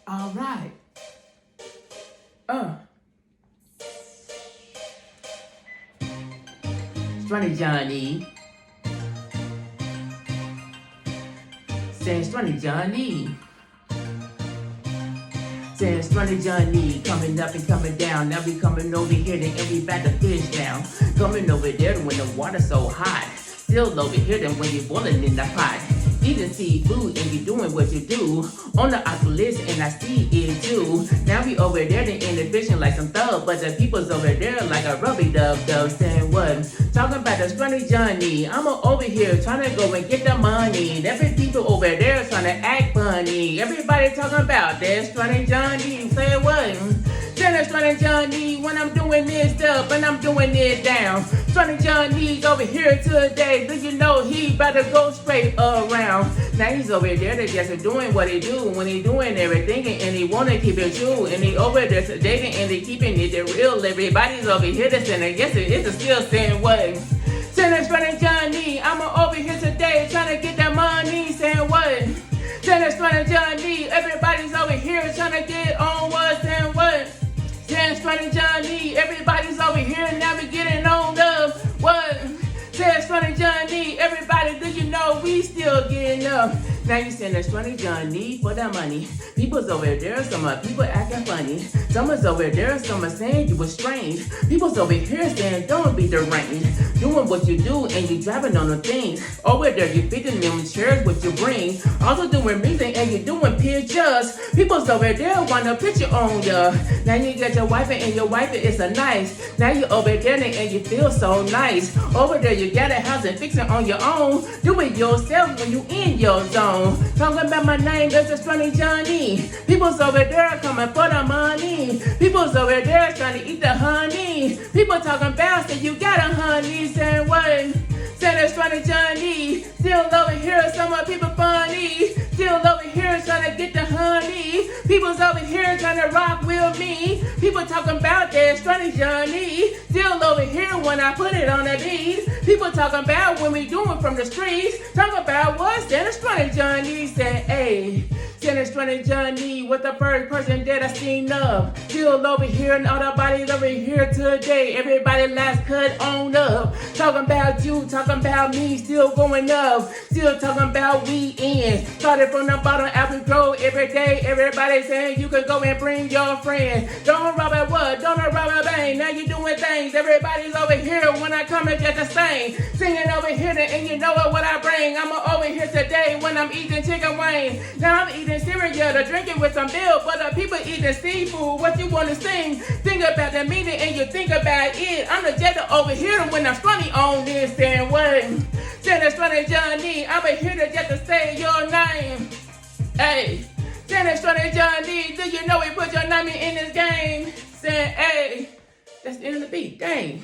All right. Funny Johnny. Saying funny Johnny. Saying funny Johnny. Coming up and coming down. Now we coming over here and we back to fish down. Coming over there when the water's so hot. Still over here than when you're boiling in the pot. Eating seafood and you doing what you do. On the aqua list and I see it too. Now we over there then in the fishing like some thug. But the people's over there like a rubby dub. Saying what? Talking about the funny Johnny. I'm over here trying to go and get the money. Every people over there trying to act funny. Everybody talking about that funny Johnny. Say what? Then Johnny Johnny when I'm doing this up and I'm doing it down. Johnny Johnny's over here today. Do you know he about to go straight around? Now he's over there that just doing what he do when he doing everything and he wanna keep it true. And he over there dating and he keeping it real. Everybody's over here to saying yes it's still saying what? Saying Johnny Johnny, I'm over here today trying to get that money. Saying what? Saying Johnny Johnny, everybody's over here trying to get on what? Saying what? Saying funny Johnny, everybody's over here now we getting on up. What? Says funny Johnny, everybody, do you know we still getting up? Now you saying that's funny Johnny for the money. People's over there, some people acting funny. Someone's over there, some saying you were strange. People's over here saying don't be deranged. Doing what you do and you driving on the things. Over there you fitting them chairs with your bring. Also doing music and you doing pictures. People's over there want a picture on ya. Now you got your wife and your wife is a nice. Now you over there and you feel so nice. Over there you got a house and fix it on your own. Do it yourself when you in your zone. Talking about my name, that's just funny Johnny. People's over there coming for the money. People's over there trying to eat the honey. People talking about say you got a honey. Saying what? Saying that's funny Johnny. Still over here, some of people funny. Still over here trying to get the honey. People's over here trying to rock with me. People talking about that funny Johnny. Still over here when I put it on the beat. People talking about when we doing from the streets. Talking about what's that? It's funny Johnny. Saying, hey. Saying it's funny Johnny with the first person that I seen up. Still over here and all the bodies over here today. Everybody last cut on up. Talking about you, talking about me, still going up. Still talking about we in. Started from the bottom, as we grow every day. Everybody saying you can go and bring your friend. Don't rob it what? Don't rob it bang. Now you doing things. Everybody's over here when I come and just the same. Singing over here and you know what I bring. I'm over here today when I'm eating chicken wing. Now I'm eating cereal to drinking with some milk. But the people eating seafood. What you want to sing? Think about the meaning and you think about it. I'm the judge over here when I'm funny on this. Saying what? Saying it's funny Johnny. I'm here to just to say your name. Hey. Saying it's funny Johnny. Do you know we put your name in this game? Saying hey. That's the end of the beat. Dang.